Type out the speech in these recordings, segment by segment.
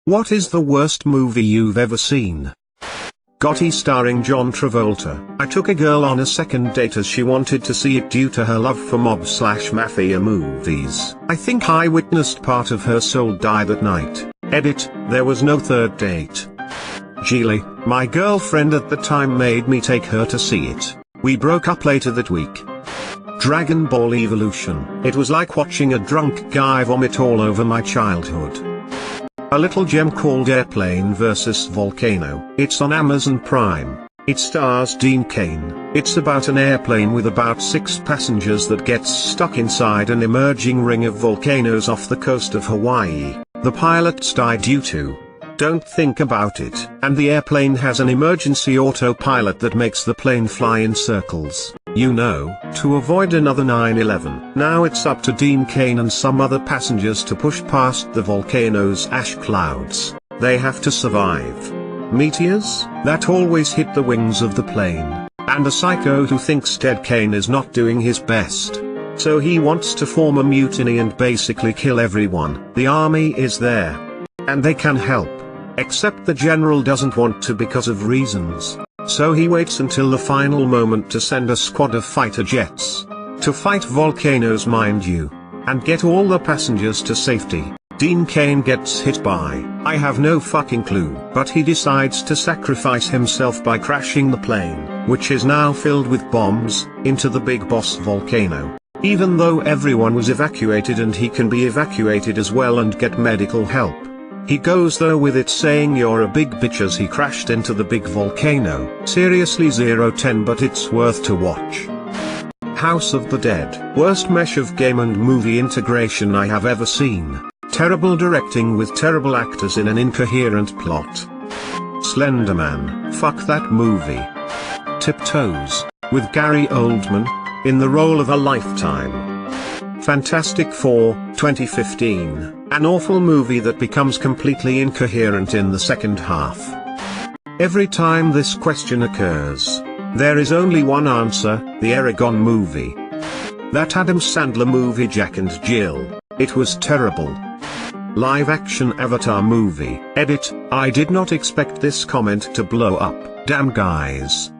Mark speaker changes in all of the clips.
Speaker 1: What is the worst movie you've ever seen? Gotti starring John Travolta. I took a girl on a second date as she wanted to see it due to her love for mob/mafia movies. I think I witnessed part of her soul die that night. Edit, there was no third date. Geely, my girlfriend at the time made me take her to see it. We broke up later that week. Dragon Ball Evolution. It was like watching a drunk guy vomit all over my childhood. A little gem called Airplane vs. Volcano. It's on Amazon Prime. It stars Dean Cain. It's about an airplane with about 6 passengers that gets stuck inside an emerging ring of volcanoes off the coast of Hawaii. The pilots die due to don't think about it. And the airplane has an emergency autopilot that makes the plane fly in circles, you know, to avoid another 9/11. Now it's up to Dean Cain and some other passengers to push past the volcano's ash clouds. They have to survive meteors that always hit the wings of the plane, and a psycho who thinks Ted Cain is not doing his best. So he wants to form a mutiny and basically kill everyone. The army is there, and they can help. Except the general doesn't want to because of reasons. So he waits until the final moment to send a squad of fighter jets to fight volcanoes, mind you, and get all the passengers to safety. Dean Cain gets hit by, I have no fucking clue, but he decides to sacrifice himself by crashing the plane, which is now filled with bombs, into the Big Boss volcano. Even though everyone was evacuated and he can be evacuated as well and get medical help. He goes though with it saying you're a big bitch as he crashed into the big volcano. Seriously 0-10, but it's worth to watch. House of the Dead. Worst mesh of game and movie integration I have ever seen. Terrible directing with terrible actors in an incoherent plot. Slenderman. Fuck that movie. Tiptoes. With Gary Oldman in the role of a lifetime. Fantastic Four, 2015, an awful movie that becomes completely incoherent in the second half. Every time this question occurs, there is only one answer, the Eragon movie. That Adam Sandler movie Jack and Jill, it was terrible. Live action Avatar movie. Edit, I did not expect this comment to blow up, damn guys.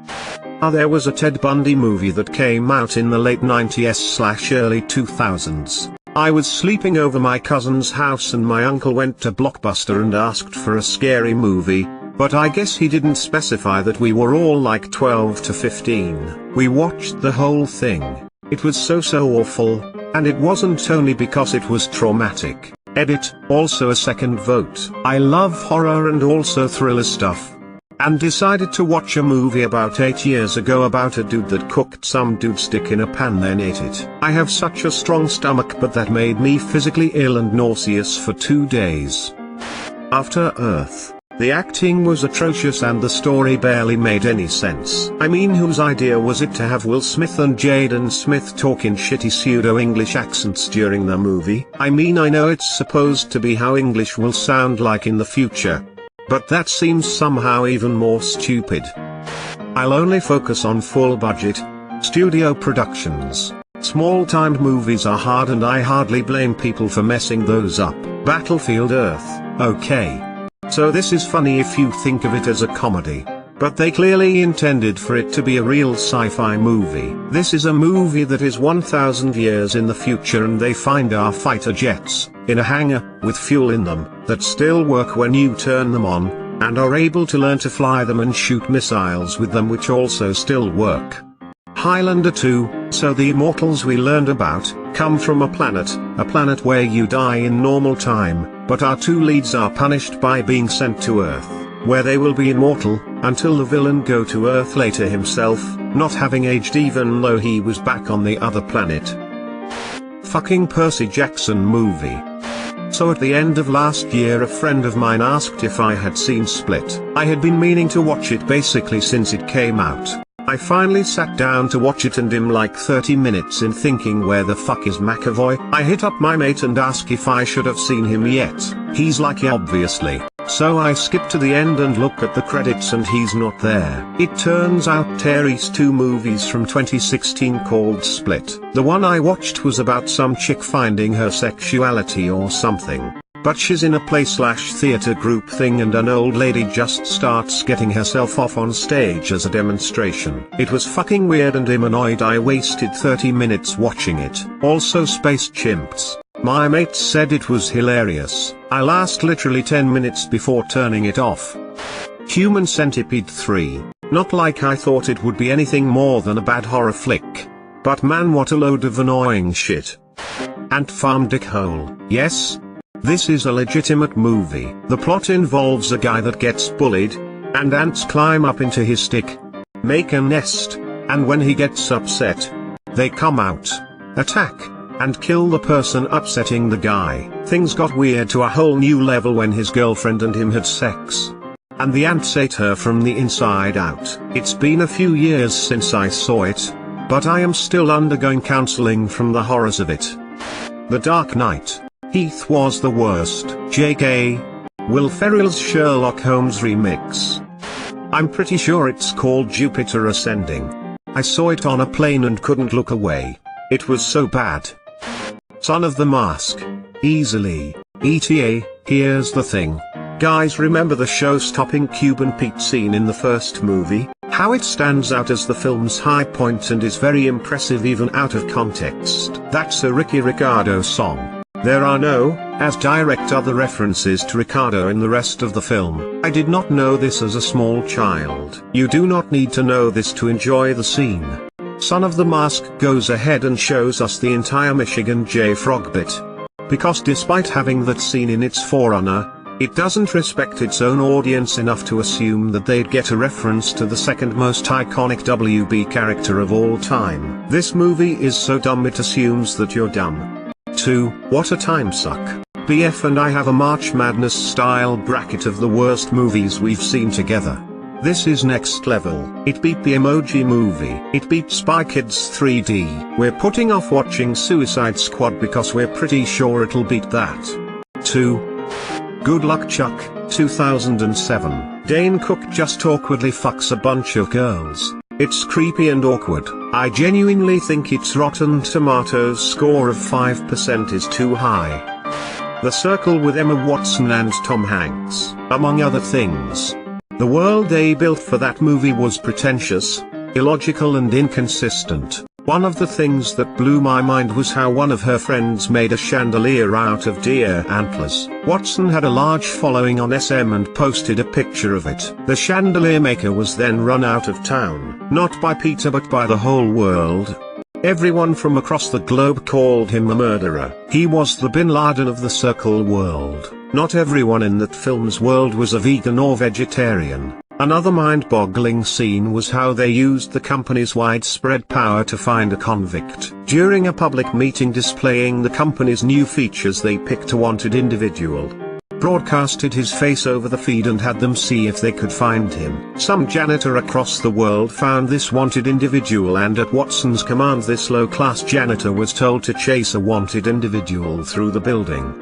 Speaker 1: There was a Ted Bundy movie that came out in the late 90s/early 2000s. I was sleeping over my cousin's house and my uncle went to Blockbuster and asked for a scary movie, but I guess he didn't specify that we were all like 12 to 15. We watched the whole thing. It was so awful, and it wasn't only because it was traumatic. Edit, also a second vote. I love horror and also thriller stuff. And decided to watch a movie about 8 years ago about a dude that cooked some dude's dick in a pan then ate it. I have such a strong stomach, but that made me physically ill and nauseous for 2 days. After Earth. The acting was atrocious and the story barely made any sense. I mean, whose idea was it to have Will Smith and Jaden Smith talk in shitty pseudo-English accents during the movie? I mean, I know it's supposed to be how English will sound like in the future, but that seems somehow even more stupid. I'll only focus on full budget studio productions. Small-timed movies are hard and I hardly blame people for messing those up. Battlefield Earth, okay. So this is funny if you think of it as a comedy. But they clearly intended for it to be a real sci-fi movie. This is a movie that is 1,000 years in the future and they find our fighter jets in a hangar with fuel in them that still work when you turn them on, and are able to learn to fly them and shoot missiles with them which also still work. Highlander 2, so the immortals we learned about come from a planet where you die in normal time, but our 2 leads are punished by being sent to Earth, where they will be immortal, until the villain go to Earth later himself, not having aged even though he was back on the other planet. Fucking Percy Jackson movie. So at the end of last year a friend of mine asked if I had seen Split. I had been meaning to watch it basically since it came out. I finally sat down to watch it and I'm like 30 minutes in thinking where the fuck is McAvoy? I hit up my mate and ask if I should have seen him yet. He's like yeah, obviously. So I skip to the end and look at the credits and he's not there. It turns out Terry's 2 movies from 2016 called Split. The one I watched was about some chick finding her sexuality or something. But she's in a play/theater group thing and an old lady just starts getting herself off on stage as a demonstration. It was fucking weird and I'm annoyed I wasted 30 minutes watching it. Also Space Chimps. My mates said it was hilarious. I last literally 10 minutes before turning it off. Human Centipede 3. Not like I thought it would be anything more than a bad horror flick. But man, what a load of annoying shit. Ant Farm Dickhole. Yes? This is a legitimate movie. The plot involves a guy that gets bullied, and ants climb up into his stick, make a nest, and when he gets upset, they come out, attack, and kill the person upsetting the guy. Things got weird to a whole new level when his girlfriend and him had sex. And the ants ate her from the inside out. It's been a few years since I saw it, but I am still undergoing counseling from the horrors of it. The Dark Knight. Heath was the worst. J.K. Will Ferrell's Sherlock Holmes remix. I'm pretty sure it's called Jupiter Ascending. I saw it on a plane and couldn't look away. It was so bad. Son of the Mask. Easily. ETA, here's the thing. Guys, remember the show-stopping Cuban Pete scene in the first movie? How it stands out as the film's high point and is very impressive even out of context. That's a Ricky Ricardo song. There are no, as direct other references to Ricardo in the rest of the film. I did not know this as a small child. You do not need to know this to enjoy the scene. Son of the Mask goes ahead and shows us the entire Michigan J Frog bit. Because despite having that scene in its forerunner, it doesn't respect its own audience enough to assume that they'd get a reference to the second most iconic WB character of all time. This movie is so dumb it assumes that you're dumb. 2. What a time suck. BF and I have a March Madness style bracket of the worst movies we've seen together. This is next level. It beat the Emoji Movie. It beat Spy Kids 3D. We're putting off watching Suicide Squad because we're pretty sure it'll beat that. 2. Good Luck Chuck, 2007. Dane Cook just awkwardly fucks a bunch of girls. It's creepy and awkward. I genuinely think its Rotten Tomatoes score of 5% is too high. The Circle with Emma Watson and Tom Hanks, among other things. The world they built for that movie was pretentious, illogical and inconsistent. One of the things that blew my mind was how one of her friends made a chandelier out of deer antlers. Watson had a large following on SM and posted a picture of it. The chandelier maker was then run out of town, not by Peter but by the whole world. Everyone from across the globe called him a murderer. He was the Bin Laden of the Circle world. Not everyone in that film's world was a vegan or vegetarian. Another mind-boggling scene was how they used the company's widespread power to find a convict. During a public meeting displaying the company's new features, they picked a wanted individual, broadcasted his face over the feed and had them see if they could find him. Some janitor across the world found this wanted individual, and at Watson's command this low-class janitor was told to chase a wanted individual through the building.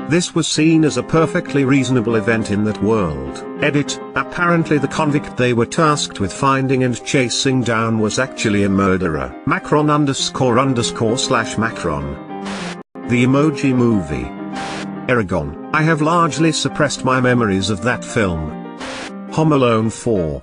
Speaker 1: This was seen as a perfectly reasonable event in that world. Edit, apparently the convict they were tasked with finding and chasing down was actually a murderer. Macron __/ Macron. The Emoji Movie. Aragon. I have largely suppressed my memories of that film. Home Alone 4.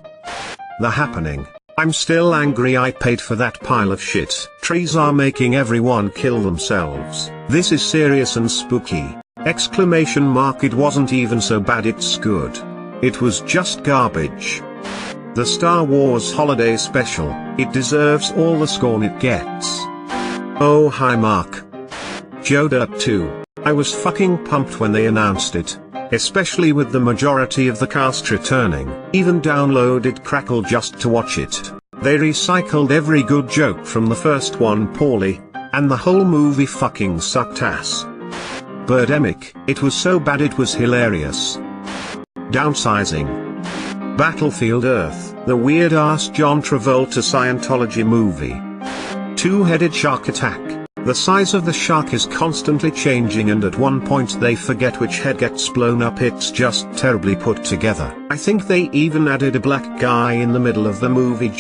Speaker 1: The Happening. I'm still angry I paid for that pile of shit. Trees are making everyone kill themselves. This is serious and spooky. It wasn't even so bad, it's good. It was just garbage. The Star Wars Holiday Special, it deserves all the scorn it gets. Oh hi Mark. Joe Dirt 2. I was fucking pumped when they announced it, especially with the majority of the cast returning. Even downloaded Crackle just to watch it. They recycled every good joke from the first one poorly, and the whole movie fucking sucked ass. Birdemic, it was so bad it was hilarious. Downsizing. Battlefield Earth, the weird-ass John Travolta Scientology movie. Two-headed shark attack. The size of the shark is constantly changing and at one point they forget which head gets blown up. It's just terribly put together. I think they even added a black guy in the middle of the movie